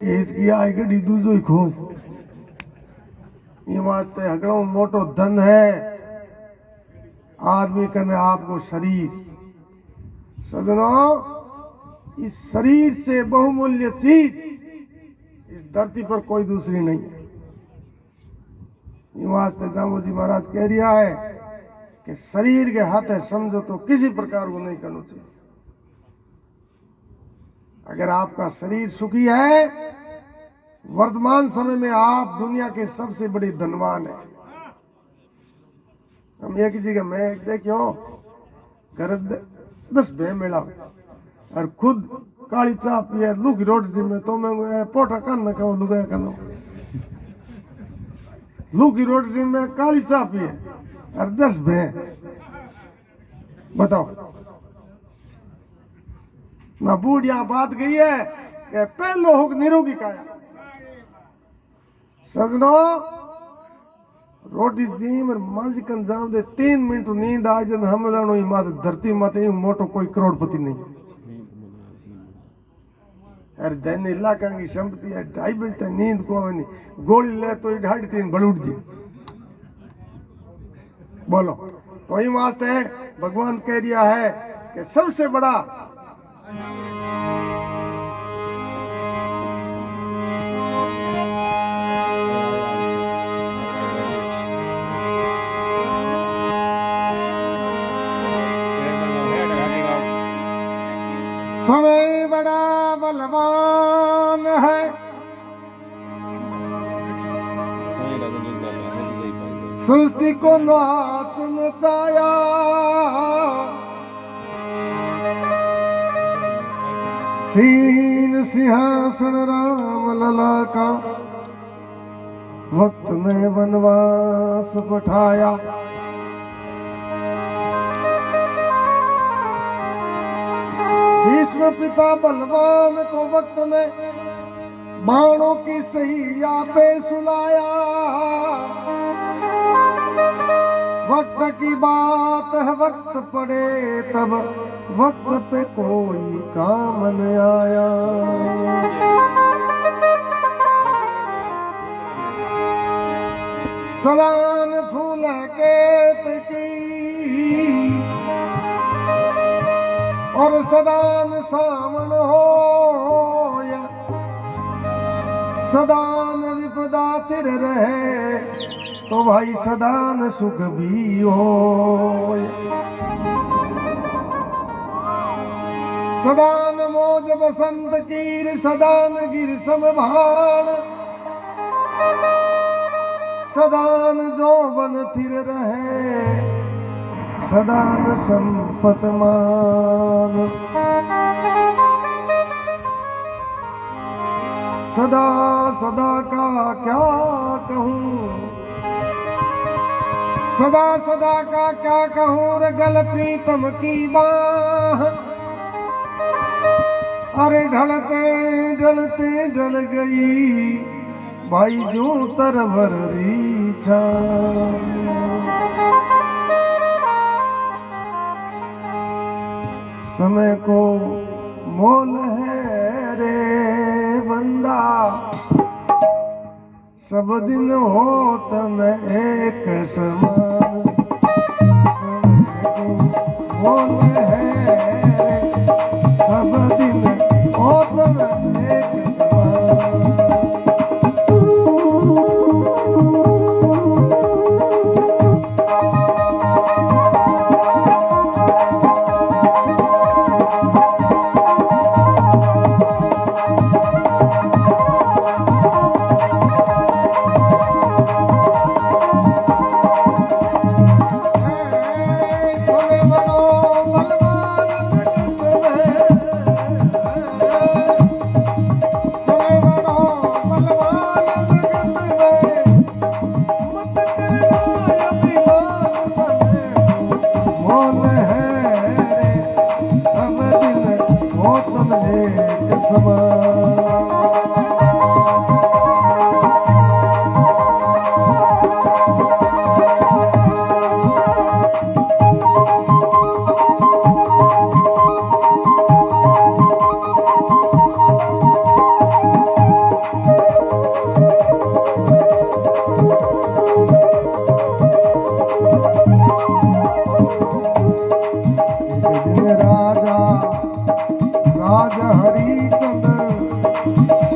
इसकी आय गड्डी दूजो ही खूब ये वास्ते हगड़ों मोटो धन है आदमी करने आपको शरीर सजनों इस शरीर से बहुमूल्य चीज इस धरती पर कोई दूसरी नहीं है। ये वास्ते जामो जी महाराज कह रिया है कि शरीर के हाथ है समझो तो किसी प्रकार को नहीं करना चाहिए। अगर आपका शरीर सुखी है वर्तमान समय में आप दुनिया के सबसे बड़े धनवान है। हम एक जगह मैं देखियो घर 10 भे मेला और खुद काली चाह पिए लुक रोटी में तो मैं पोटा कान न कहो लुगाया कनो लुक रोटी में काली चाह पिए और 10 भे बताओ ना बूढ़िया बात गई है कि पहलो हुक निरोगी काया सजनो रोटी जीम और मांझ कन जाम दे 3 मिनट नींद आ जन हम लानो ही माते धरती माते मोटो कोई करोड़पति नहीं अरे दैन इलाका की संपत्ति है 2:30 बजे तक नींद को नहीं गोली ले तो 2:30-3 बलूट जी बोलो तो ही वास्ते भगवान कह दिया है कि सबसे बड़ा समय बड़ा बलवान है सृष्टि को नाच नचाया सीन सिंहासन राम लला का वक्त ने वनवास पठाया। भीष्म पिता बलवान को वक्त ने बाणों की सैया पे सुलाया। वक्त की बात है वक्त पड़े तब वक्त पे कोई काम न आया। सदान फूल केत की और सदान सामन हो सदान विपदा तिर रहे तो भाई सदान सुख भी हो। सदान मौज बसंत कीर सदान गिर समभाण सदान जो बन थिर रहे सदान संपत मान। सदा सदा का क्या कहूँ सदा सदा का क्या कहूँ रगल प्रीतम की बाह। अरे ढलते ढलते ढल गई भाई जो तरवर रीछा। समय को मोल है रे बंदा सब दिन होत न एक समान। समय को मोल है रे सब दिन होत न एक समान। समय बड़ो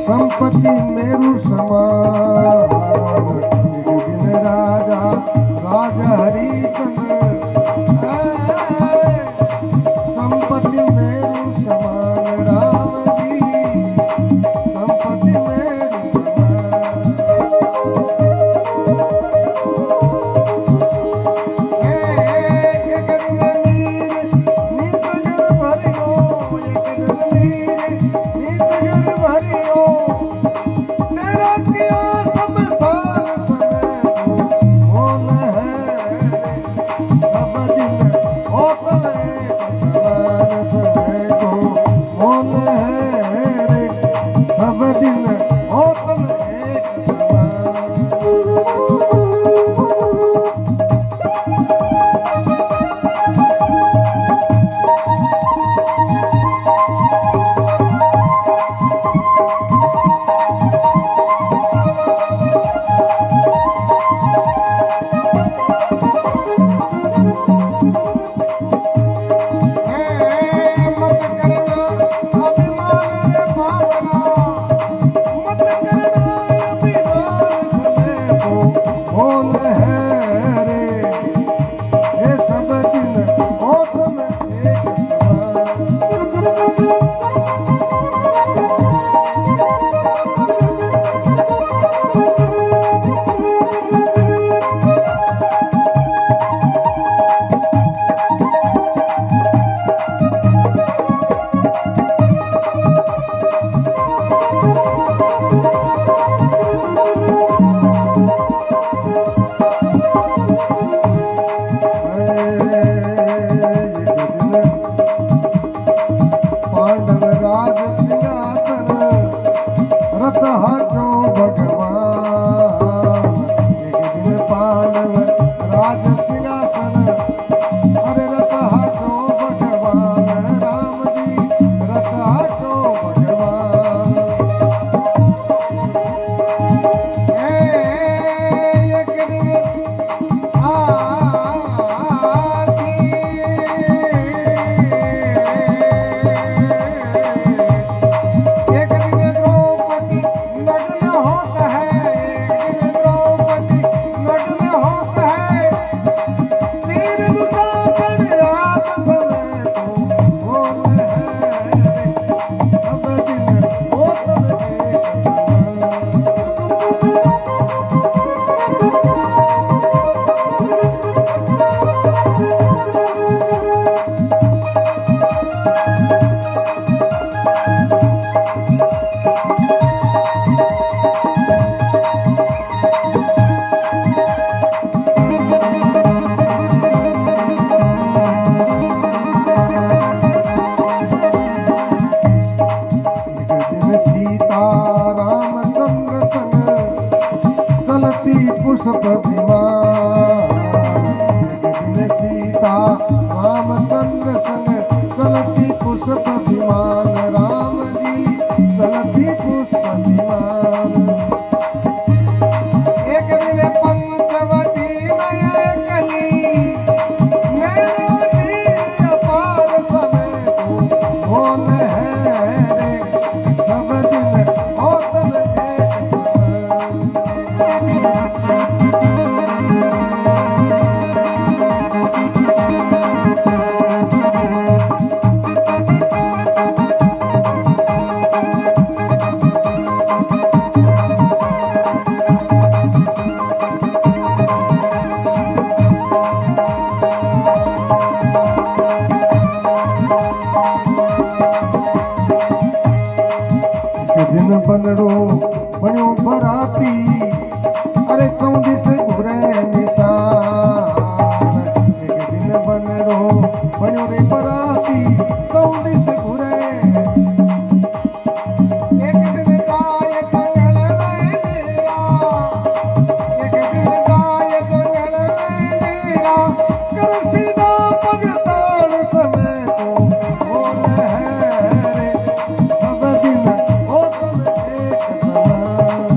संपत्ति मेरु समान, एक दिन राजा राजा हरिचंद्र, संपत्ति मेरु समान राम जी, संपत्ति मेरु समान। एक दिन नीर नीत जल भरियो, एक दिन नीर नीत जल भरियो, तेरा किया सब साल समय को मोल है रे, सब दिन होतल एक समान समय को मोल है रे, सब दिन होतल एक समान। मत करना अभिमान रे भावना, मत करना अभिमान समय को मोल है रे, ये सब दिन होतल एक समान। पांडव राज सिंहासन रत हाथो भगवान, एक दिन पांडव राज सिंहासन, अरे रत हाथो भगवान राम जी, रत हाथो भगवान। एक दिन एक दिन द्रौपदी नग्न होता है, एक दिन द्रौपदी नग्न होता है, वीर दुशासन रात समय को मोल है रे, सब दिन होतल एक समान। एक दिन सीता रामचंद्र संग चलती पुष्प विमान, एक दिन सीता रामचंद्र संग चलती पुष्प विमान राम जी, चलती पुष्प विमान। एक दिन पंचवटी में कली, नैना नीर अपार समय को मोल है रे, सब दिन होतल एक समान। एक दिन बनड़ो बण्यो बराती, अरे 14 घुरे निशान, एक दिन बनड़ो बण्यो रे बराती, 14 घुरे। एक दिन जाए जंगल में डेरा, एक दिन जाए जंगल में डेरा, कर सीधा पगतान समय को मोल है रे, सब दिन होतल एक समान।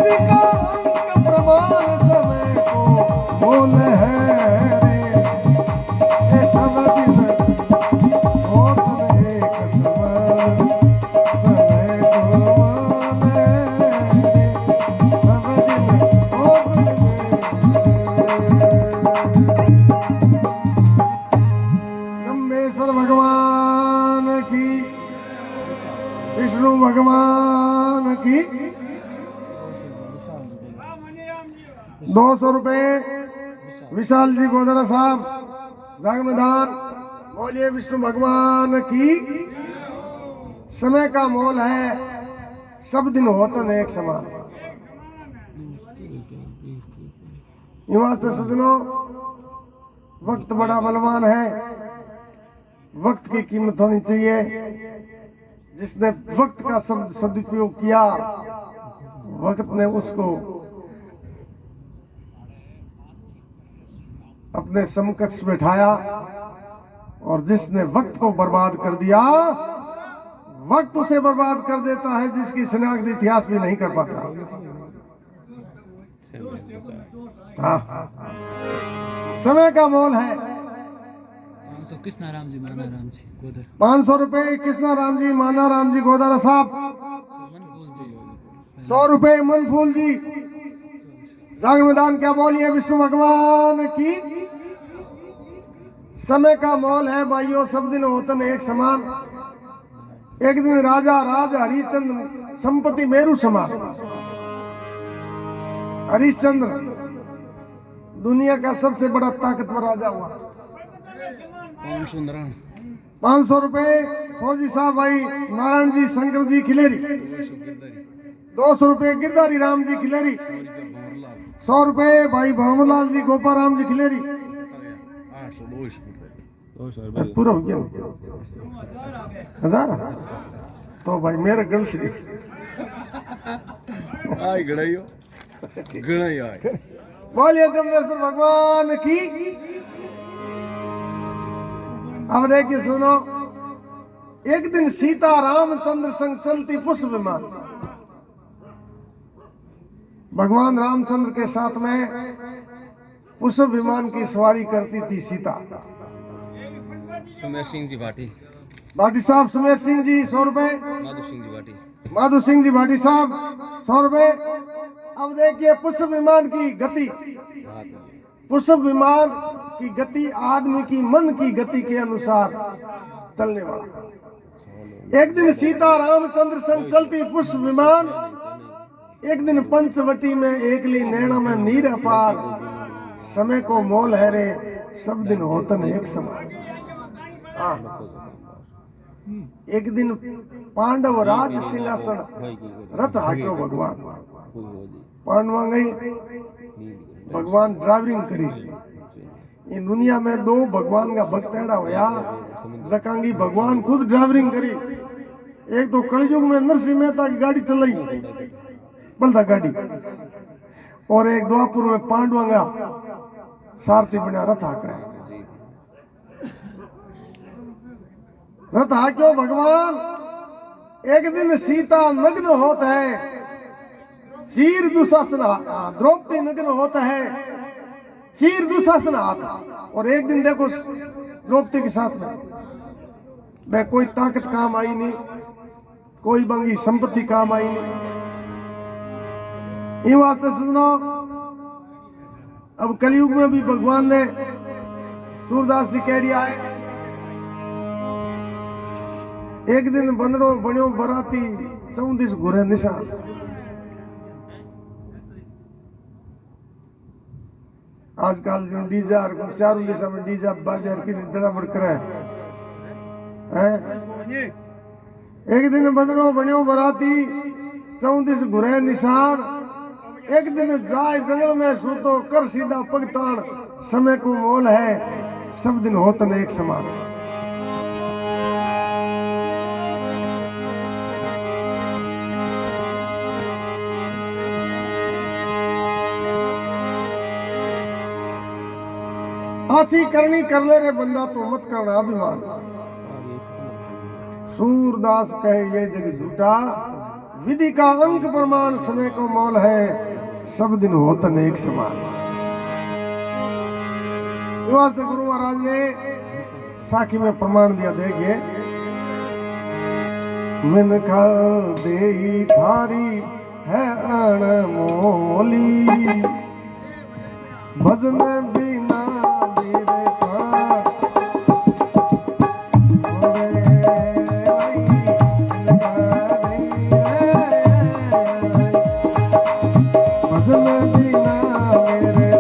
इसका अंक प्रमाण समय को मोल है रे, ये सब दिन होत एक समान, समय को मोल है रे, सब दिन होत एक। गंबेश्वर भगवान की, विष्णु भगवान की। 200 रुपए विशाल जी गोदरा साहब जाग मैदान। बोलिए विष्णु भगवान की। समय का मोल है, सब दिन होतन एक समान। ये वास्ते सजनों, वक्त बड़ा बलवान है, वक्त की कीमत होनी चाहिए। जिसने वक्त का सदुपयोग किया, वक्त ने उसको अपने समकक्ष बैठाया, और जिसने वक्त को बर्बाद कर दिया, वक्त उसे बर्बाद कर देता है जिसकी शिनाख्त इतिहास भी नहीं कर पाता। हाँ, समय का मोल है। 500 कृष्णा राम जी माना राम जी गोदर। 500 रुपए कृष्णा राम जी माना राम जी गोदारा साहब। 100 रुपए मनफूल जी जाग मैदान। क्या बोलिए विष्णु भगवान की। समय का मोल है भाइयों, सब दिन होतन एक समान। एक दिन राजा हरिश्चंद्र संपत्ति मेरू समान। हरिश्चंद्र दुनिया का सबसे बड़ा ताकतवर राजा हुआ। 500 रुपए फौजी साहब भाई नारायण जी शंकर जी खिलेरी। 200 रुपए गिरधारी राम जी खिलेरी। 100 रुपए भाई भवनलाल जी गोपाराम जी खिलेरी। पूरा हो गया 1000। तो भाई मेरा गलती आई गड़ाइयो गड़ाई आई। बोलिए जमनेश्वर भगवान की। अब देखिए सुनो, एक दिन सीता रामचंद्र संग चलती पुष्प विमान। भगवान रामचंद्र के साथ में पुष्प विमान की सवारी करती थी सीता। सुमेर सिंह जी भाटी। भाटी साहब सुमेर सिंह जी 100 रुपए। माधु सिंह जी भाटी। माधु सिंह जी भाटी साहब 100 रुपए। अब देखिए पुष्प विमान की गति। पुष्प विमान की गति आदमी की मन की गति के अनुसार चलने वाला। एक दिन सीता रामचंद्र संग चलती पुष्प विमान। एक दिन पंचवटी में एकली नैना में नीर अपार। समय को मोल है रे, सब दिन होतन एक समान। एक दिन पांडव राज सिंहासन रथ हाक्यो भगवान। पांडवा गई भगवान ड्राइविंग करी। इन दुनिया में 2 भगवान का भक्त एड़ा होया जकांगी भगवान खुद ड्राइविंग करी। एक तो कलयुग में नरसिंह मेहता की गाड़ी चलाई बलदा गाड़ी, और एक द्वापुर में पांडवा का सारथी बना रथ हाकड़ा। रथ हाक्यो भगवान। एक दिन सीता नग्न होता है, चीर दुशासन द्रौपदी नग्न होता है, चीर दुशासन आता। और एक दिन देखो द्रौपदी के साथ में कोई ताकत काम आई नहीं, कोई बंगी संपत्ति काम आई नहीं। ये वास्ते सुनो, अब कलयुग में भी भगवान ने सूरदास जी कह दिया है। एक दिन बंदरो बण्यो बराती 34 घुरे निशान। आजकल जो डीजा चारू दिशा में डीजा बाजार की धड़ाबड़ करे है। एक दिन बंदरो बण्यो बराती 34 घुरे निशान। एक दिन जाए जंगल में सूतो कर सीधा पगतान। समय को मोल है, सब दिन होतन एक समान। आची करनी कर ले रे बंदा, तो मत करना अभिमान। सूरदास कहे ये जग झूठा, विधि का अंक प्रमाण समय को मोल है, सब दिन होतन एक समान। वास्ते गुरु महाराज ने साखी में प्रमाण दिया। देखिए, मिनखा देई थारी है अनमोली, भजन बिना मेरे पास भजन बिना मेरे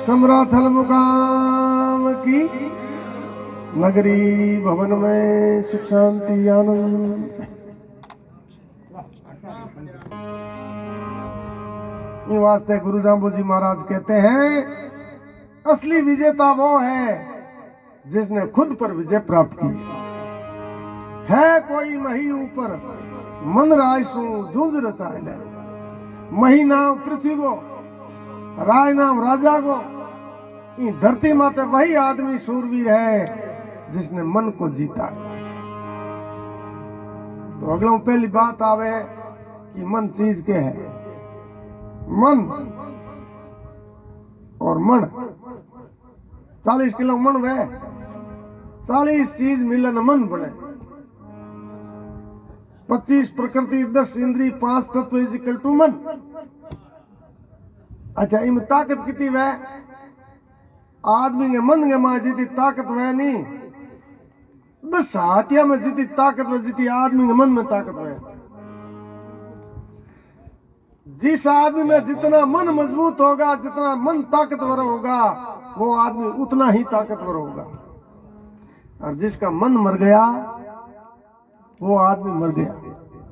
समराथल मुकाम की नगरी भवन में सुख शांति आनंद। ये वास्ते गुरु जाम्बू जी महाराज कहते हैं, असली विजेता वो है जिसने खुद पर विजय प्राप्त की। है कोई मही ऊपर मन रायसू जूझ रचाए ले, मही नाम पृथ्वी को, राय नाम राजा को। ये धरती माते वही आदमी सूरवीर है जिसने मन को जीता है। तो अगला पहली बात आवे कि मन चीज के है। मन और मन 40 किलो मन वे 40 चीज मिलन मन बने। 25 प्रकृति 10 इंद्री 5 तत्व इज इक्वल टू मन। अच्छा, इनमें ताकत कितनी वे? आदमी के मन के मां जितनी ताकत वे नहीं, 10 हाथिया में जितनी ताकत वे जितनी आदमी के मन में ताकत वे। जिस आदमी में जितना मन मजबूत होगा, जितना मन ताकतवर होगा, वो आदमी उतना ही ताकतवर होगा। और जिसका मन मर गया वो आदमी मर गया,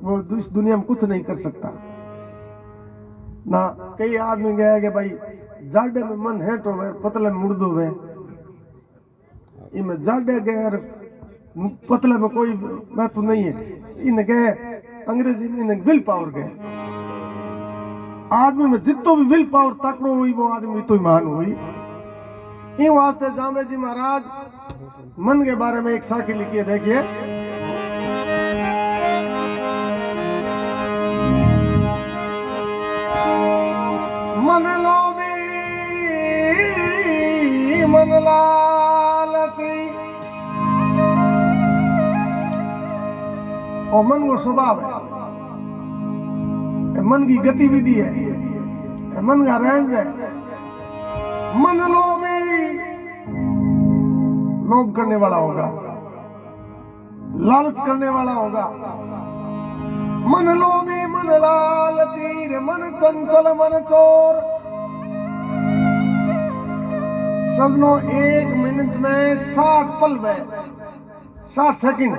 वो इस दुनिया में कुछ नहीं कर सकता ना। कई आदमी गया कि भाई जाडे में मन हेट होवे, पतले में मुड़ दोवे। इनमें जाडे गए पतले में कोई महत्व नहीं है। इन गए अंग्रेजी में इन्हें विल पावर गए। आदमी में जितो भी विल पावर तकड़ो हुई वो आदमी तो महान हुई। इन वास्ते जाम्बे जी महाराज मन के बारे में एक साखी लिखी है, देखिए। मन लोभी मन लालची, और मन को स्वभाव है, मन की गतिविधि है, मन का रेंज है। मन लोभी लोभ करने वाला होगा, लालच करने वाला होगा। मन लोभी मन लालची, मन चंचल मन चोर। सजनों, 1 मिनट में 60 पल वे 60 सेकंड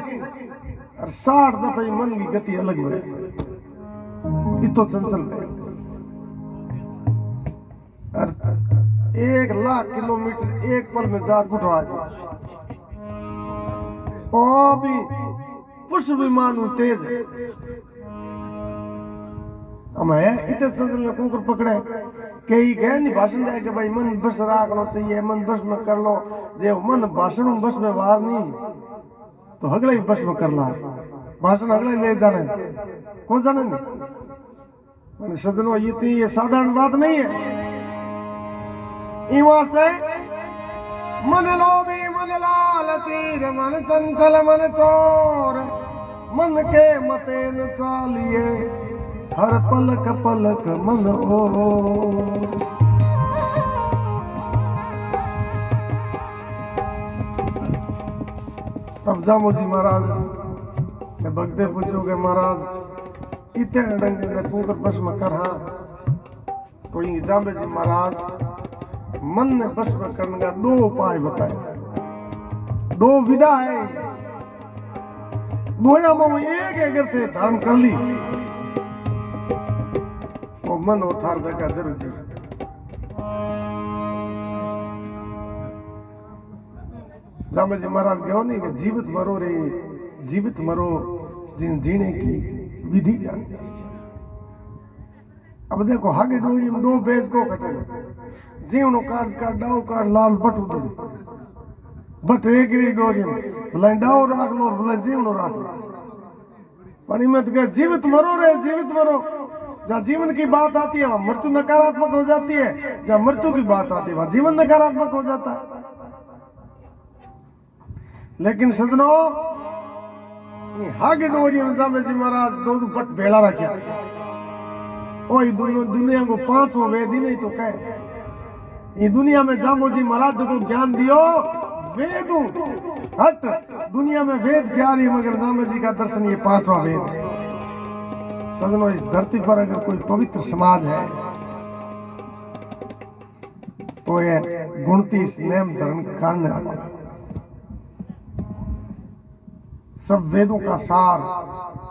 और 60 दफे मन की गति अलग है। इतो चंचल है। और 1 लाख किलोमीटर 1 पल में जा उठवा ओ भी पुष्प विमान तेज है। हम है इतने चंचल कुकर पकड़े कई गए नहीं भाषण दे के भाई मन बस रखना चाहिए, मन बस में कर लो। जे मन भाषण बस में बाहर नहीं तो अगले ही बस में कर ला। भाषण अगले ले जाने कौन जाने नहीं। सदनों, ये साधारण बात नहीं है। इन वास्ते मन लोभी मन लालची, मन चंचल मन चोर। मन के मते न चालिए, हर पलक पलक मन ओ। तब जामो जी महाराज ने भगते पूछो के महाराज इतने अड़ंगे ने कुकर बस में कर। हाँ, तो ये जाम्बे जी महाराज मन ने बस में करने का 2 उपाय बताए, 2 विधा है। दोया में एक अगर थे धारण कर ली वो मन उतार देगा दर जी। जाम्बे जी महाराज क्यों नहीं कि जीवित मरो रे, जीवित मरो जिन जीने की विधि जानते। अब देखो हागे डोरी में 2 पेज को कटे जीवनो काट डाओ काट लाल बट उधर बट एक ही डोरी में भला डाओ राख लो भला जीवनो राख लो। पानी में तो जीवित मरो रे, जीवित मरो। जहाँ जीवन की बात आती है वहां मृत्यु नकारात्मक हो जाती है, जहाँ मृत्यु की बात आती है वहां जीवन नकारात्मक हो जाता है। लेकिन सजनों, ये हागे डोरी में जाम्बे जी महाराज 2 पट भेड़ा रखा। ओ दुनिया को 5वां वेद ही नहीं तो कहे। ये दुनिया में जाम्बो जी महाराज को ज्ञान दियो वेदू हट। दुनिया में वेद 4 ही, मगर जाम्बे जी का दर्शन ये 5वां वेद है। सजनों, इस धरती पर अगर कोई पवित्र समाज है तो ये 29 नेम धर्म करने वाला, सब वेदों का सार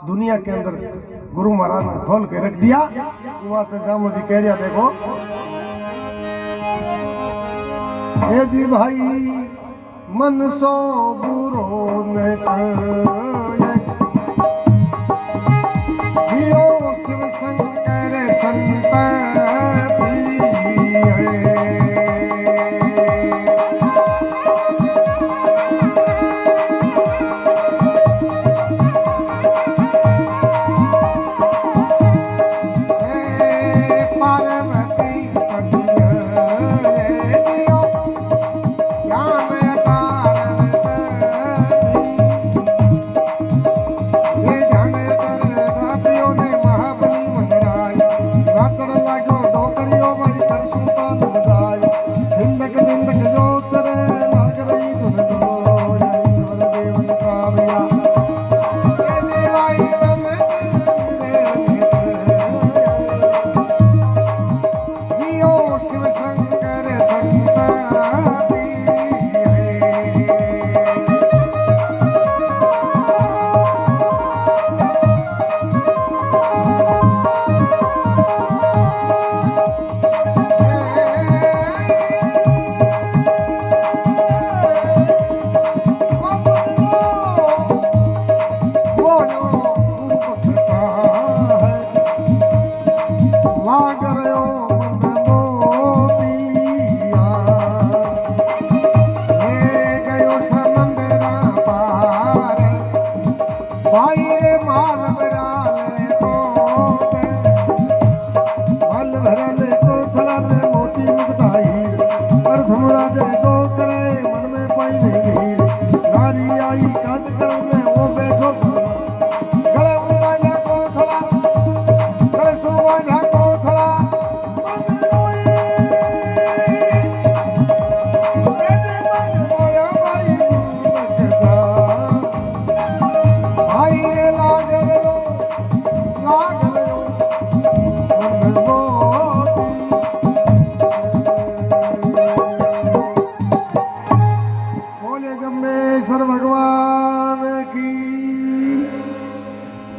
दुनिया के अंदर गुरु महाराज ने खोल के रख दिया। वास्ते जामो जी कह रहा, देखो हे जी भाई मन सो बुरो न कहे, जियो शिव शंकर संत प्रिय।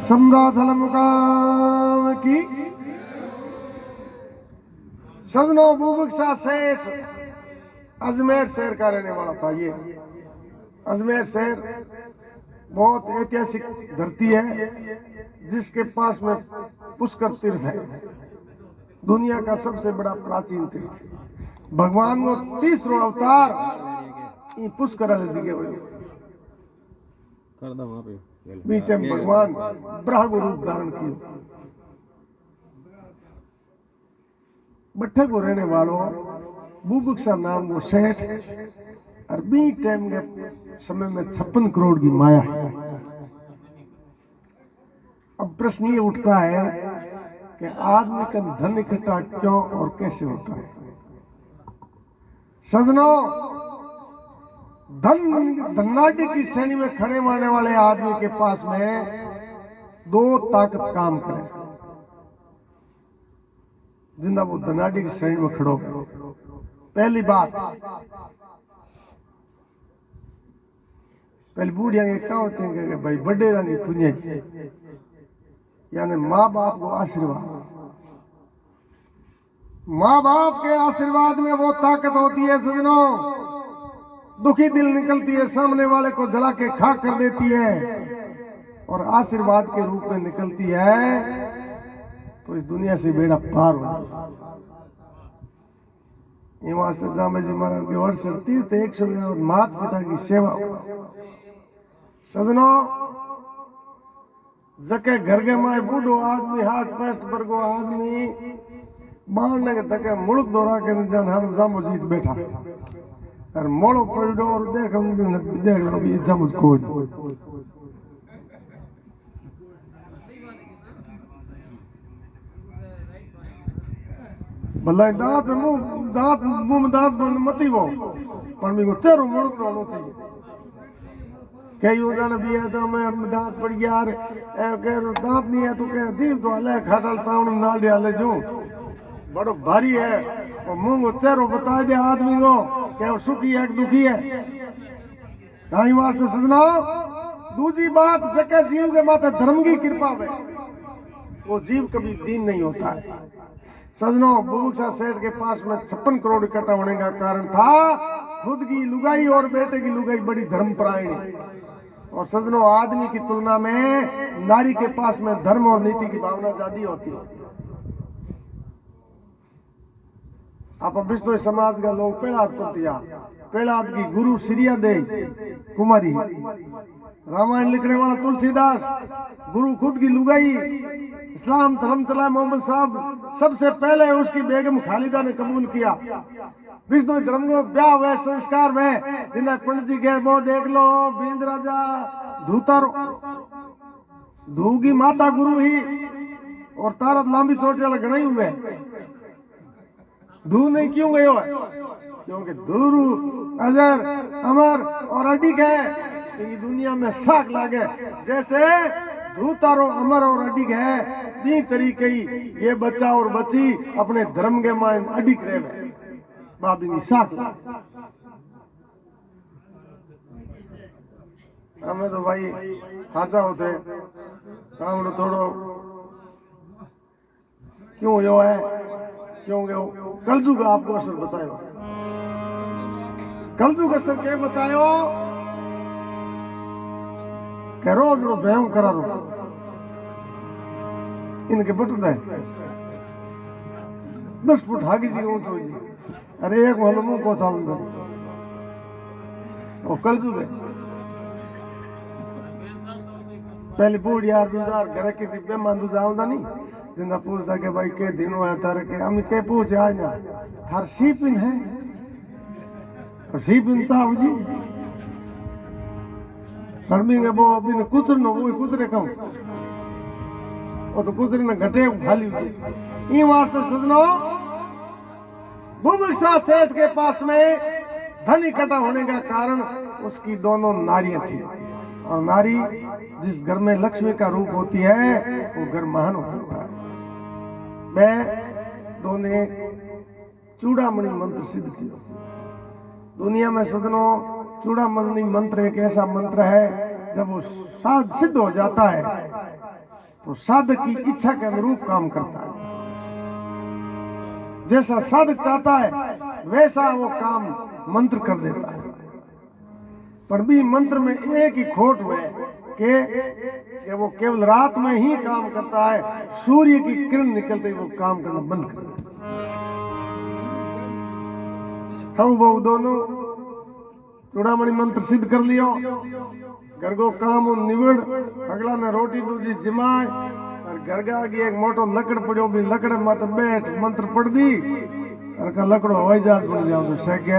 सम्राधल मुकाम की। सजनों बुबुक्सा सेठ अजमेर शहर का रहने वाला था। ये अजमेर शहर बहुत ऐतिहासिक धरती है, जिसके पास में पुष्कर तीर्थ है, दुनिया का सबसे बड़ा प्राचीन तीर्थ। भगवान को 30वां अवतार ये पुष्कर वाली जगह हुई। बीटे भगवान ब्रह्म रूप धारण किया। बट्ठे को रहने वालों बुबुक्सा नाम को सेठ और बी टाइम के समय में 56 करोड़ की माया है। अब प्रश्न ये उठता है कि आदमी का धन इकट्ठा क्यों और कैसे होता है। सजनों, धनाढ़ी की श्रेणी में खड़े मारने वाले आदमी के पास में 2 ताकत काम करे जिंदा वो धनाढ़ी की श्रेणी में खड़ो। पहली बात, पहले बूढ़िया के क्या होते हैं कि भाई बड़े रंग खुनिया यानी माँ बाप को आशीर्वाद। माँ बाप के आशीर्वाद में वो ताकत होती है सजनों, दुखी दिल निकलती है, सामने वाले को जला के खाक कर देती है और आशीर्वाद के रूप में निकलती है तो इस दुनिया से बेड़ा पार हो जाता है। ये वास्ते जामे जी महाराज के वर्ष तीर्थ 100 माता पिता की सेवा। सजनों, जके घर के माए बूढ़ो आदमी हाथ पैस्ट पर को आदमी बाढ़ने के तके मुल्क दौरा के जान हम जामो जीत बैठा और मोड़ो पलटो और देख लो भी जामुज खोज। भला दांत मुंह में दांत मती वो पर मेरे को चेहरो मुल्क रोनो चाहिए। कई उदाहरण भी है तो मैं दांत पड़ गया यार, दांत नहीं है तो क्या जीव तो अलग खाटल तावण नाल डाले जो बड़ो भारी है। और मुंह को चेहरो बता दे आदमी को कि वो सुखी है कि दुखी है। कहीं वास्ते सजना दूसरी बात जके जीव के माथे धर्म की कृपा है वो जीव कभी दीन नहीं होता है। सजनों बुभुक्षा सेठ के पास में 56 करोड़ इकट्ठा होने का कारण था खुद की लुगाई और बेटे की लुगाई बड़ी धर्मपरायणी। और सजनों आदमी की तुलना में नारी के पास में धर्म और नीति की भावना ज्यादा होती है। आप विष्णु समाज का लोग पेड़ाद पतिया पेड़ाद की गुरु श्रिया दे कुमारी, रामायण लिखने वाला तुलसीदास गुरु खुद की लुगाई, इस्लाम धर्म चला मोहम्मद साहब सबसे पहले उसकी बेगम खालिदा ने कबूल किया। विष्णु धर्म को ब्याह हुए संस्कार में जिन्हें पंडित जी कहे वो देख लो बींद राजा धूतर धू की माता गुरु ही और तारत लांबी चोटी वाला गणा ही हुए धू नहीं क्यों गयो है क्योंकि धूरु अजर अमर और अडिग है क्योंकि दुनिया में साख लागे जैसे धूतारो अमर और अडिग है बी तरीके ही ये बच्चा और बच्ची अपने धर्म के मान अडिग रहे बाबी की साख हमें तो भाई हाजा होते काम थोड़ो क्यों यो है क्यों गयो कलजुग आपको असर बतायो कलजुग असर क्या बतायो कि रोज रो भयं करा रो इनके बटन है 10 फुट हागी जी ऊंच हो जी अरे एक मोहल्ले में को साल में वो कलजुग है पहले बूढ़ यार दूसर घर के दिब्बे मांदू जाऊंदा नहीं जिंदा पूछता के भाई के दिन हुआ तार के हम के पूछ आज ना थार सीपिन है और सीपिन साहब जी कर्मी के वो बिन कुतर नो वो कुतरे कम वो तो कुतरे ना घटे खाली हुई ये वास्ते सजनो बुभुक्षा सेठ के पास में धन इकट्ठा होने का कारण उसकी दोनों नारियां थी और नारी जिस घर में लक्ष्मी का रूप होती है वो घर महान हो जाता है। मैं दोनों चूड़ामणि मंत्र सिद्ध किया दुनिया में सजनों चूड़ामणि मंत्र एक ऐसा मंत्र है जब वो साध सिद्ध हो जाता है तो साधक की इच्छा के अनुरूप काम करता है। जैसा साधक चाहता है वैसा वो काम मंत्र कर देता है। पर भी मंत्र में एक ही खोट हुए कि वो केवल रात में ही काम करता है सूर्य की किरण निकलते ही वो काम करना बंद कर देता है। हम वो दोनों चूड़ामणि मंत्र सिद्ध कर लियो घर को काम निवड़ अगला ने रोटी दूधी जिमाए और घर का आगे एक मोटो लकड़ पड़ो भी लकड़ मत बैठ मंत्र पढ़ दी और का लकड़ो हवाई जहाज बन जाओ तो सह गया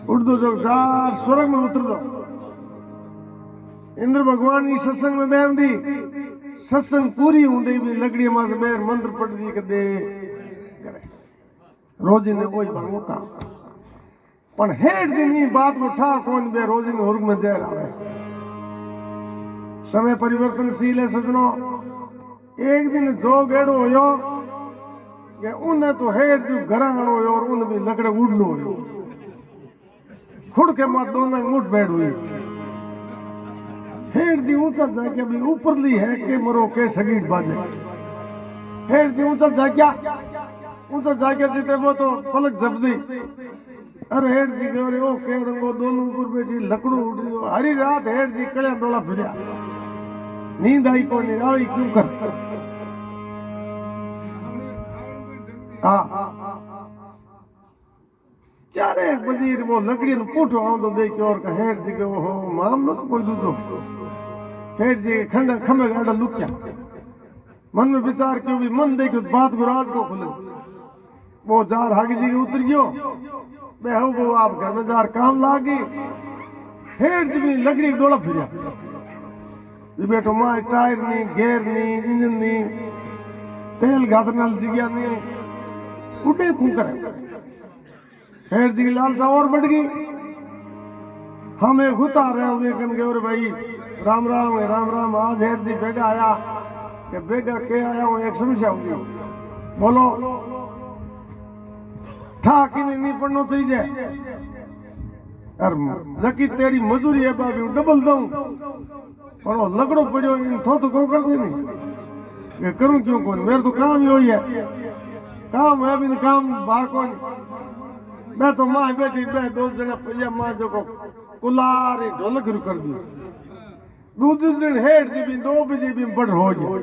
उड़ दो जो चार स्वर्ग में उतर दो। इंद्र भगवान की सत्संग में बैठ दी सत्संग पूरी होंदे भी लकड़ी मार बैर मंत्र पढ़ दी कर दे रोजी ने कोई भागो काम पण हेठ दिन ही बात को ठा कौन बे रोजी ने हुर्ग में जहर आवे। समय परिवर्तनशील है सजनों एक दिन जो गेड़ो होयो कि उन्हें तो हेठ जो घर आनो होयो और उन भी लकड़े उड़नो होयो खुद के मां दोनों मुठ बैठ हुई हेठ जी ऊंचा जाके अभी ऊपर ली है के मरो के सगीट बाजे हेठ जी ऊंचा जाके जीते वो तो पलक जप दी अरे हेठ जी गए ओ केड़ो दोनों ऊपर बैठी लकड़ो उड़ रही हो हरी रात हेठ जी कलिया डोला फिरया नींद आई को नहीं आई क्यों कर चारे बजीर वो लकड़ी ने पूठो आओ तो देखियो और का हेठ जी के हो मामलो तो कोई दूसरो हेठ जी खंड खमे गाड़ा लुकिया मन में विचार क्यों भी मन देखो बात को राज को खुले वो जार हागी जी के उतर गयो बे हो वो आप घर में जार काम लागी हेठ जी भी लकड़ी दौड़ा फिरया ये बेटो मार टायर नहीं गेयर नहीं इंजन नहीं तेल गादनाल जिगिया नहीं उड़े कू करे हेठ जी की लालसा और बढ़ गई हम एक हुता रहे हुए कन के और भाई राम राम आज हेठ जी बेगा आया कि बेगा के आया हूँ एक समस्या होगी બોલો ઠાકીને નહીં પણ થઈ જાય અરે જકી તેરી મજૂરી है बाबी डबल दूं पर वो लकड़ो पड़ो इन थो तो को कर दे नहीं मैं करूं क्यों कौन मेरा तो काम ही वही है काम है भी काम बाहर कौन मैं तो माँ बैठी मैं 2 जना पहिया माँ जो को कुलारे ढोलक शुरू कर दी दूसरे दिन हेड जी भी 2 बजे भी बढ़ हो गई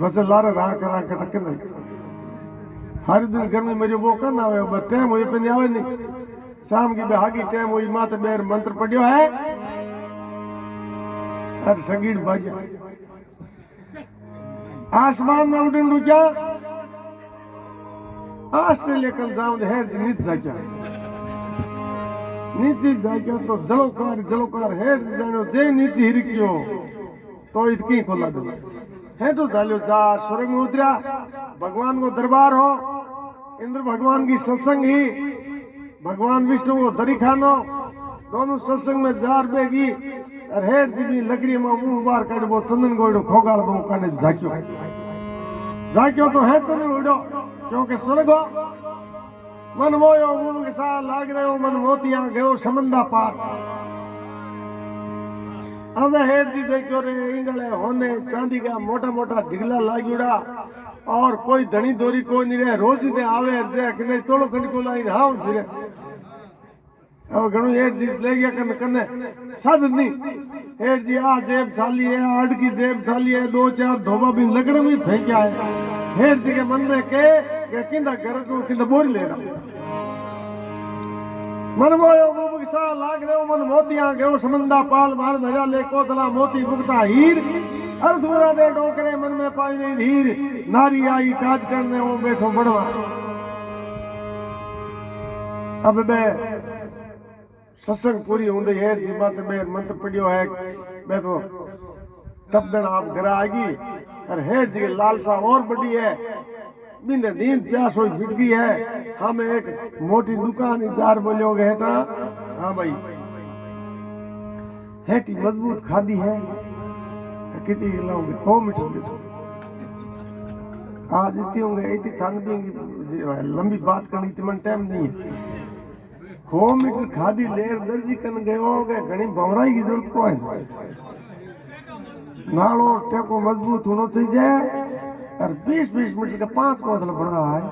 बस लारे राख राख टक नहीं हर दिन गर्मी मेरी वो करना आवे बस टाइम हुई पे नहीं आवे नहीं शाम की बेहागी टाइम हुई माते बेर मंत्र पढ़ियो है हर संगीत बाजा आसमान में उड़न रुजा ऑस्ट्रेलिया कन जाऊं हेड नीच जाचा नीचे जाचा तो जलोकार हेड जानो जे नीचे हिरक्यो तो इतकी खोला दे हेटो झालो जा स्वर्ग में उतरा भगवान को दरबार हो इंद्र भगवान की सत्संग ही भगवान विष्णु को दरी खानो दोनों सत्संग में जार बेगी और हेड जी लकड़ी में मुंह बाहर काट वो चंदन गोड़ो खोगाल बो काने जाक्यो तो है चंदन गोड़ो क्योंकि स्वर्ग हो मन मोयो मुंह के साथ लाग रहे हो मन मोतिया गयो समंदा पार अब हेड जी देखो रे इंडले होने चांदी का मोटा मोटा ढिगला लागुड़ा और कोई धनी दोरी कोई नहीं रहे रोज दे आवे जे कि नहीं तोड़ो खंड को लाइन हां फिरे अब घणो हेड जी ले गया कने साधन नहीं हेड जी आ जेब चाली है आड़ की जेब चाली है 2-4 धोबा भी लगड़े में फेंका है हेड जी के मन में के किंदा घर को किंदा बोरी ले रहा मन मोयो मुंह के साथ लाग रहे हो मन मोतिया गयो समंदा पाल मार भजा ले कोतला मोती बुगता हीर अर्थ बुरा दे डोकरे मन में पाई नहीं धीर नारी आई काज करने वो बैठो बढ़वा अब बे सत्संग पूरी होंदे हेड जी बात में मंत्र पढ़ियो है मैं तो तब दिन आप घर आएगी और हेड जी की लालसा और बड़ी है बिंदे नींद प्यास हो फिट गई है हमें एक मोटी दुकान इजार बोलोगे हेटा हाँ भाई हेटी मजबूत खादी है कितनी लाओगे 100 मीटर दे दो आज इतनी होंगे इतनी थान भी लंबी बात करनी इतनी मन टाइम नहीं है 100 मीटर खादी लेर दर्जी कन गए होगे घनी भवराई की जरूरत को है नालो टेको मजबूत होना चाहिए और 20-20 मीटर का 5 कोतला बना है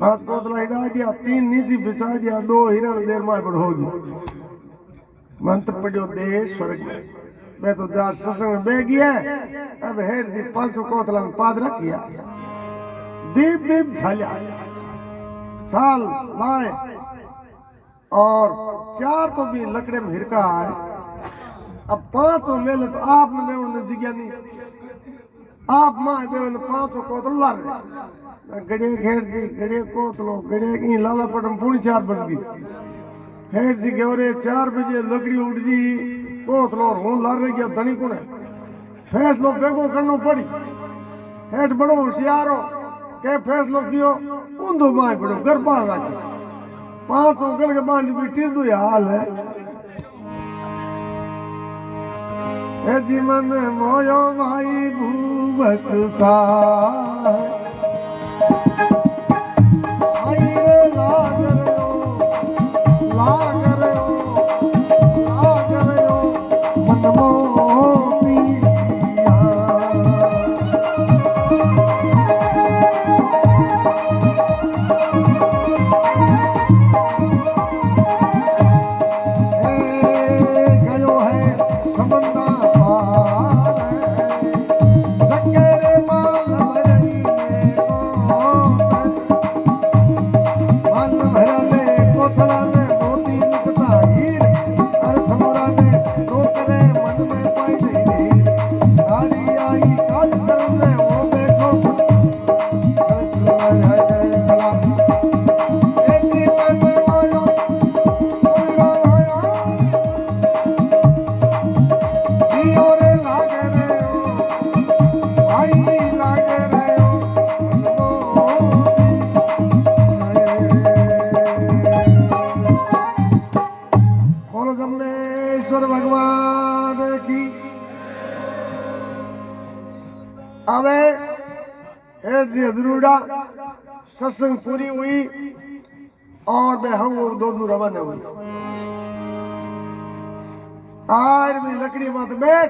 5 कोतला हिड़ा दिया 3 नीचे बिछा दिया 2 हिरण देर में बढ़ होगी मंत्र पढ़ियो दे स्वर्ग में मैं तो जा सत्संग में बह गया अब हेड जी 500 कोतला में पाद रखिया दीप झाल्या साल लाए और 4 तो भी लकड़े में हिरका है अब 500 मेले तो आपने में उन्हें जिज्ञा नहीं आप माँ बेवन 500 कोतल ला रहे गड़े घेर जी गड़े कोतलो गड़े की लाला पटम पूरी 4 बज गई हेड जी के 4 बजे लकड़ी उड़ जी कोतलो और हूं ला रही गया धनी कुने फैसलो बेगो करनो पड़ी हेड बड़ो होशियार हो के फैसलो कियो ऊंधो माए बड़ो घर बाहर रखो 500 गल के बांध भी टिर दो हाल है ए जी मन मोयो भाई भूवक सा आई रे लाग रहो मन मोतिया गयो है समंदा जमनेश्वर भगवान की अबे हेठ जी हजरूड़ा सत्संग पूरी हुई और मैं हम वो दोनों रवाना हुई। आज भी लकड़ी मत बैठ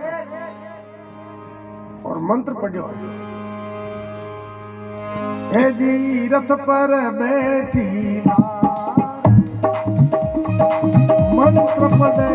और मंत्र पढ़ो। हे जी रथ पर बैठी नार मंत्र पढ़े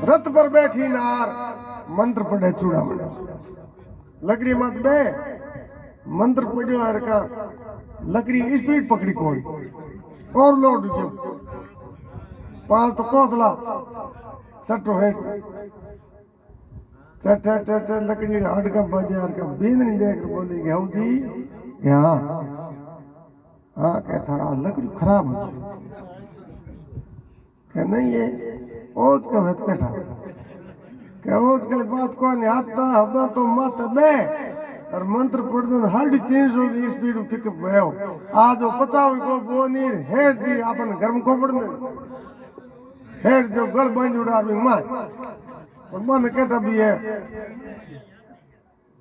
रथ पर बैठी नार मंत्र पढ़े चूड़ामणि लकड़ी मत बे मंत्र पढ़ो हर का लकड़ी स्पीड पकड़ी कौन और लोड जो पाल तो कोतला सटो हेठ चट चट लकड़ी का हट का बाजार का बीन नहीं देख बोली गऊ जी हाँ हाँ कहता लकड़ी खराब हो कह नहीं है ओज का वेत बैठा क्या ओज के बात को नहीं आता हबा तो मत बे और मंत्र पढ़ दे 350 की स्पीड में पिकअप भयो आज वो 50 को बोनी हेड जी अपन गर्म को पढ़ दे हेड जो गल बंद उड़ा भी मां और मन केटा भी है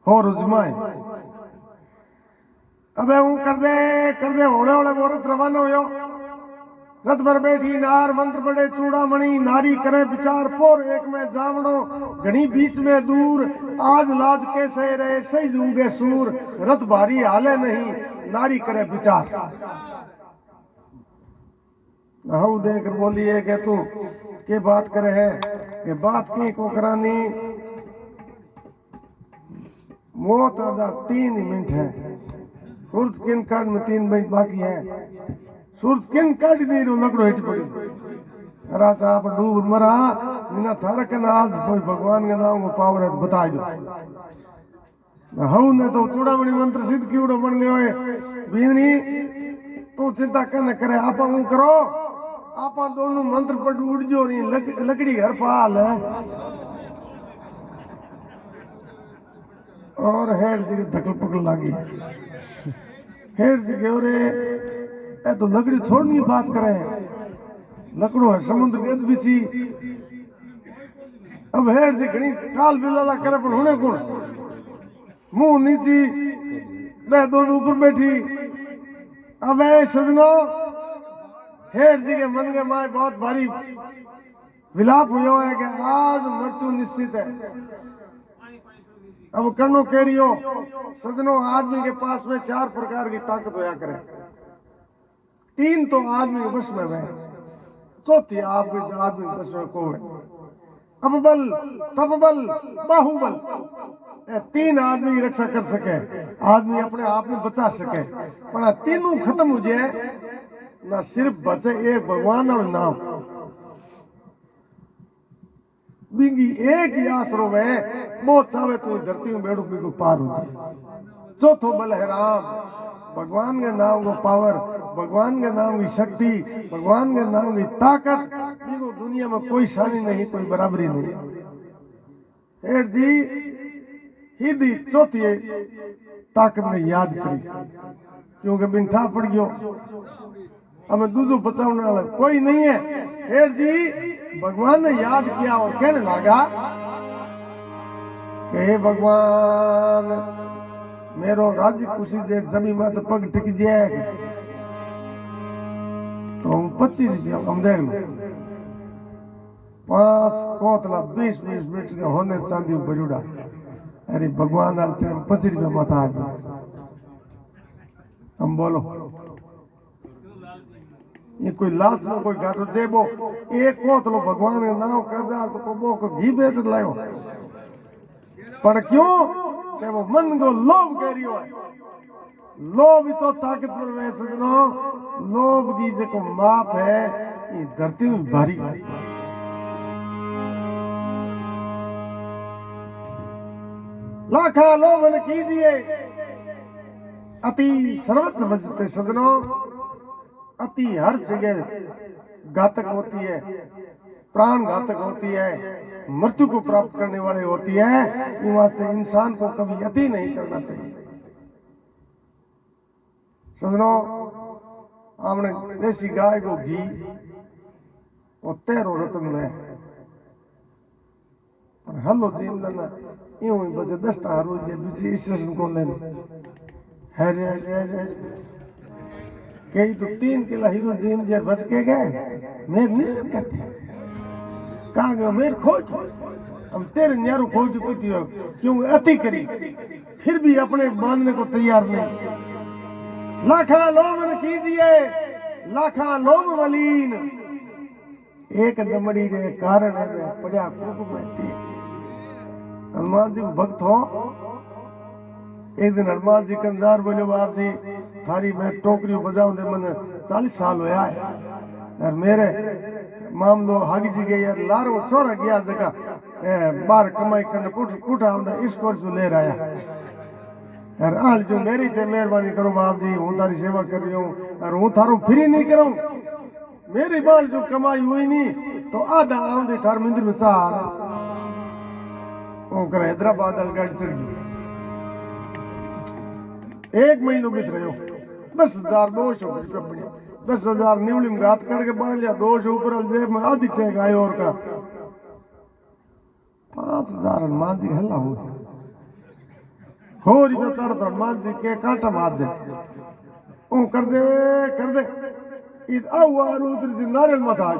हो रुजमाए अबे वो कर दे होले होले औरत रवाना होयो रथ पर बैठी नार मंत्र पढ़े चूड़ामणि नारी करे विचार पोर एक में जावड़ो घनी बीच में दूर आज लाज कैसे रहे सही जूगे सूर रथ भारी हाले नहीं नारी करे विचार हाउ देख बोली है के तू के बात करे है के बात की को करानी मौत आधा 3 मिनट है सूरज किन कार्ड में 3 मिनट बाकी है सूरज किन काट दे रो लकड़ो हेठ पड़ी राजा आप डूब मरा निना थारक नाज कोई भगवान के नाम को पावर है बता दो हऊ ने तो चूड़ामणि मंत्र सिद्ध क्यों बन गयो है बीनी तू चिंता कर न करे आप करो आप दोनों मंत्र पढ़ उड़ जो नहीं लकड़ी घर पाल है और हेड जी धकल पकड़ लागी हेड जी के रे ए तो लकड़ी छोड़नी बात करे लकड़ो है समुद्र के बिची अब हेड जी घणी काल बिलाला करे पर हुने कौन मुंह नीची बे दोनों ऊपर बैठी अब ए सजनो हेड जी के मन के माय बहुत भारी विलाप हुआ है कि आज मृत्यु निश्चित है अब करनो कह रही हो सजनो आदमी के पास में 4 प्रकार की ताकत होया करे 3 तो आदमी के वश में है चौथी आदमी के वश में को है अब बल तब बल बाहुबल 3 आदमी की रक्षा कर सके आदमी अपने आप में बचा सके पर तीनों खत्म हो जाए ना सिर्फ बचे एक भगवान और नाम बिंगी एक ही आसरो में बहुत चाहे तो धरती में बेड़ू बिगू पार हो जाए चौथो बल है राम भगवान के नाम को पावर भगवान के नाम की शक्ति भगवान के नाम की ताकत देखो दुनिया में कोई शानी नहीं कोई बराबरी नहीं हेड जी हिदी चौथी ताकत में याद करी क्योंकि बिंठा पड़ गयो अब दूसरो बचाने वाला कोई नहीं है हेड जी भगवान ने याद किया और कहने लगा कि हे भगवान मेरो राज्य खुशी जे जमी में तो पग टिक जाए तो हम 25 रुपया हम देख लो 5 कोतला 20 मीटर के होने चांदी बजुड़ा अरे भगवान आल टाइम 5 रुपया माथा आ गया हम बोलो ये कोई लाच में कोई घाटो जेबो एक कोतलो भगवान के नाम करदा तो को घी बेच लायो पर क्यों कि वो मन को लोभ करियो है लोभ तो ताकतवर वे सजनो लोभ की जो माप है ये धरती में भारी लाखा लोभन कीजिए अति सर्वत्र बचते सजनो अति हर जगह घातक होती है प्राण घातक होती है मृत्यु को प्राप्त करने वाली होती है इस वास्ते इंसान को कभी अति नहीं करना चाहिए सजनो हमने देसी गाय को घी और 13 रत्न में और हलो जीम लेना यूं ही बचे 10 हारो जे बीच स्टेशन को लेने हरे हरे कई तो 3 किलो हीरो जीम जे बच के गए मैं नहीं करते कहाँ गए मेरे खोज हम तेरे न्यारू खोज पूछती हो क्यों अति करी फिर भी अपने बांधने को तैयार नहीं लाखा लोमन कीजिए लाखा लोम मलीन एक दमड़ी रे कारण है पड़ा कूप में थी हनुमान जी भक्त हो एक दिन हनुमान जी कंजार बोले बाप जी थारी मैं टोकरी बजाऊं दे मैंने 40 साल होया है और मेरे मामलो हागी जी गई यार लारो छोरा गया जगह बाहर कमाई करने पुठा आंदा इस कोर्स में ले रहा यार आल जो मेरी थे मेहरबानी करो बाप जी हूं तारी सेवा कर रही हूं और हूं थारो फ्री नहीं करूं मेरी बाल जो कमाई हुई नहीं तो आधा आंदे थार मंदिर में चार ओ कर हैदराबाद गाड़ी चढ़ गई 1 महीनो बीत रहे हो 10,200 रुपये बढ़िया 10,000 निवली में घात करके बांध लिया 200 ऊपर जेब में आधी थे गाय और का 5,000 हनुमान जी हल्ला हो रुपया चढ़ता हनुमान जी के कांटा मार दे ओ कर दे ईद आउर उधर जी नारियल मत आ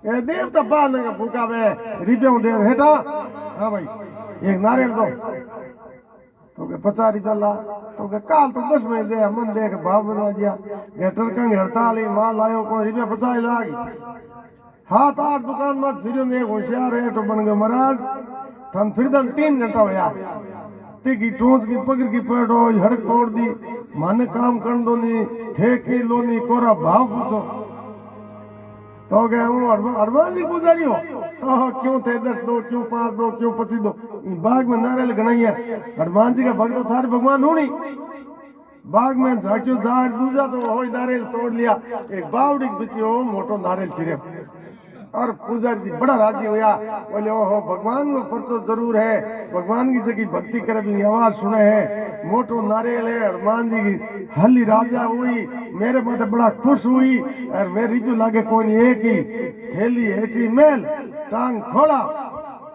ए देवता पालने का भूखा वे रिपे दे हेटा हां भाई एक नारियल दो तो के 50 रुपया ला तो के काल तो 10 में दे मन देख भाव बता दिया ये टरकंग हड़ताल माल आयो कोई रुपया 50 लाग हाथ 8 दुकान में फिर ने होशियार है तो बन गए महाराज थन फिर 3 घंटा होया की टोंच की पकड़ की पेड़ो हड़क तोड़ दी माने काम कर दो नी थे की लो नी कोरा भाव पूछो तो गए हूँ हनुमान जी पुजारी हो तो क्यों थे 10 दो क्यों 5 दो क्यों 25 दो बाग में नारियल गनाई है हनुमान जी का भक्त थारे भगवान होनी बाग में झाक्यो जार दूजा तो हो नारियल तोड़ लिया एक बावड़ी बिची हो मोटो नारियल चिरे और पुजारी जी बड़ा राजी होया बोले ओहो भगवान को परचो जरूर है भगवान की जगह भक्ति करे भी आवाज सुने है मोटो नारियल है हनुमान जी की हली राजा हुई मेरे माथे बड़ा खुश हुई और मेरी जो लागे कोई नहीं एक ही थैली हेठी मेल टांग खोला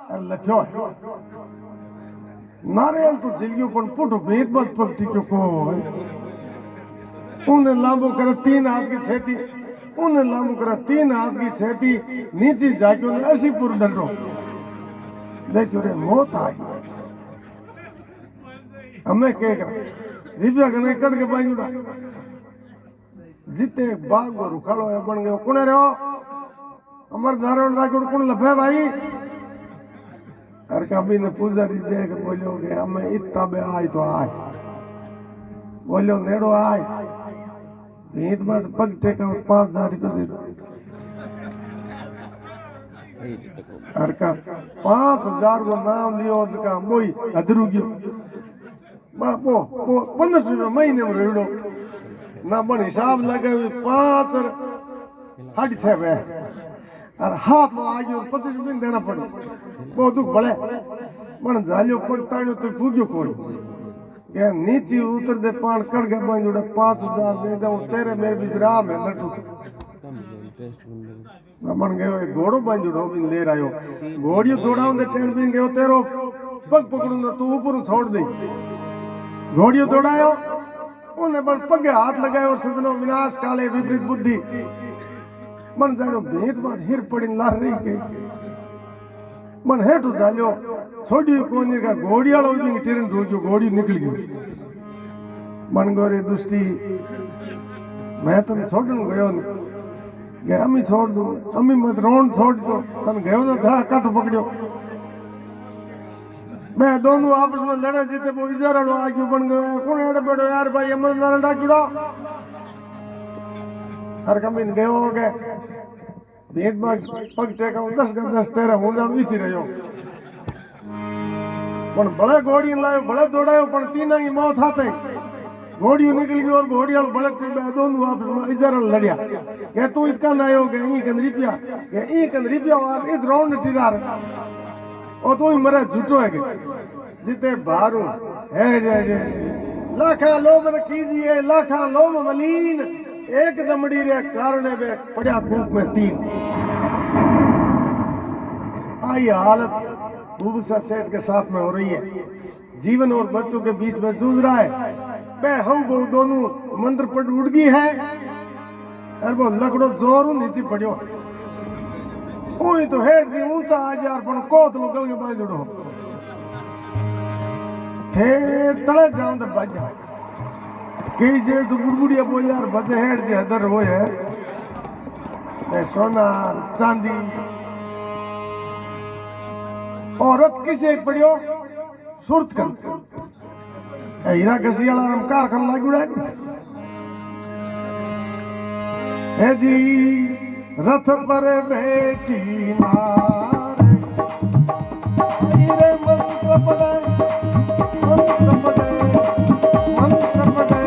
और लख्यो है नारियल तो जिलियो पण पुटो भेद मत पगटी को उन्हें लांबो करे 3 हाथ की छेती उन्हें लांबो करे 3 हाथ की छेती नीचे जाके उन्हें 80 पुर डरो देखो रे मौत आ गई हमें के कर रिबिया कने कट के बांजुड़ा जिते बाग को रुखालो है बन गयो कोने रे अमर धारण राखो कोन लफे भाई और कभी ने पुजारी देख बोलो के हमें इतना बे आए तो आए बोलो नेड़ो आए भीत मत पग टेका 5,000 रुपये दे दो और का 5,000 को नाम लियो का मोई अधरू गयो बापो 1500 रुपये महीने में रेड़ो ना बन हिसाब लगे 5 हाड़ी 6 बे और हाथ में आ गयो 25 रुपये देना पड़े बहुत दुख बड़े मन झालियो पग ताणियो तो फूग्यो कोई के नीचे उतर दे पान कड़ के बन जोड़े 5,000 दे दे तेरे मेरे बीच राम है नटू ना बन गयो एक घोड़ो बन जोड़ो बिन ले रहा हो घोड़ियो दौड़ाऊं दे ट्रेन बिन गयो तेरो पग पकड़ूंगा तू ऊपर छोड़ दे घोड़ियो दौड़ायो उन्हें बन पग हाथ लगाए और सदनो विनाश काले विपरीत बुद्धि मन जानो भेद बात हिर पड़ी लार रही के मन हेठो जालियो छोड़ी कोनी का घोड़ी वाला उदी टेरन धो जो घोड़ी निकल गई मन गोरे दुष्टी मैं तन छोड़न गयो न के अम्मी छोड़ दूं अम्मी मत रोन छोड़ दो तन गयो न था कट पकड़ियो मैं दोनों आपस में लड़े जीते वो इधर लो आगे बन गए कौन एड़े बैठो यार भाई अमर नारा डाकुड़ा हर कमी गयो हो गए भेद बाग पग टेका 10 तेरा होंदा बीती रहो पण बड़े घोड़ी लायो बड़े दौड़ायो पण तीना की मौत हाथे घोड़ी निकल गई और घोड़ी वाल बड़े टिंबे दोनों आपस में इधर लड़िया के तू इतना नायो के ई कंद रिपिया और इस राउंड टिरार ओ तू ही मरे झूठो है के जिते बारू है लाखा लोम कीजिए लाखा लोम मलीन एक दमड़ी रे कारण बे पड़ा कूप में 3 आई हालत भूभुसा सेठ के साथ में हो रही है जीवन और मृत्यु के बीच में जूझ रहा है बे हम वो दोनों मंत्र पट उड़ गई है और वो लकड़ो जोरू नीचे पड़ियो ओई तो हेड दी ऊंचा आज यार पण कोत निकल के बाई दड़ो ठेर तले जाऊं तो बच जाए कई जे तो बुड़बुड़िया बोल यार बचे हेड जे हदर हो है मैं सोना चांदी औरत किसे पड़ियो सुरत कर हीरा कसी वाला रमकार खन लागुड़ा है जी रथ पर बैठी नार हीरे मंत्र पड़े मंत्र पड़े मंत्र पड़े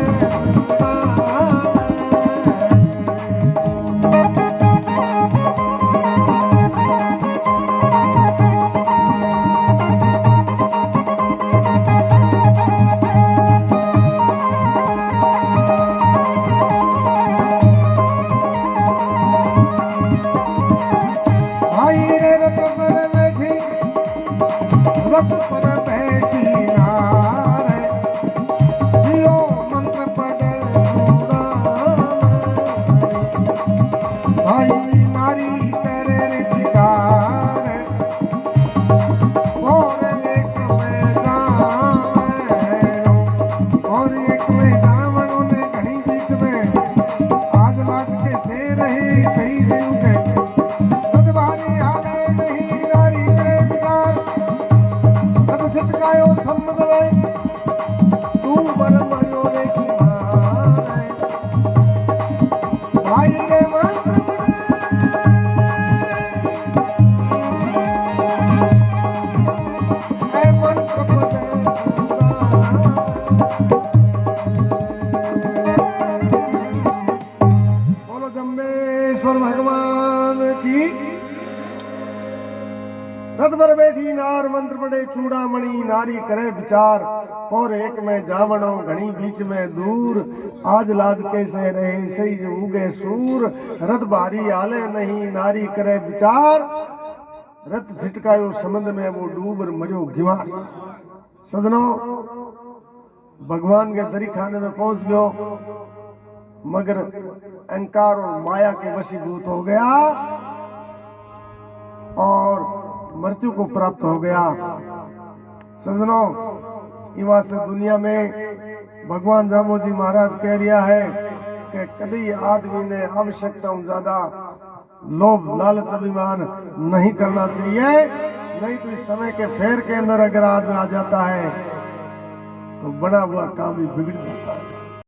चूड़ामणि नारी करे विचार और एक में जावणो घनी बीच में दूर आज लाज कैसे रहे सही जो उगे सूर रथ भारी आले नहीं नारी करे विचार रथ छिटकायो समुद्र में वो डूब मरो घिमार सजनों भगवान के दरी खाने में पहुंच गयो मगर अहंकार और माया के वशीभूत हो गया और मृत्यु को प्राप्त हो गया सजनों ये वास्ते दुनिया में भगवान रामोजी महाराज कह रिया है कि कभी आदमी ने आवश्यकता ज्यादा लोभ लालच अभिमान नहीं करना चाहिए नहीं तो इस समय के फेर के अंदर अगर आदमी आ जाता है तो बड़ा हुआ काम ही बिगड़ जाता है।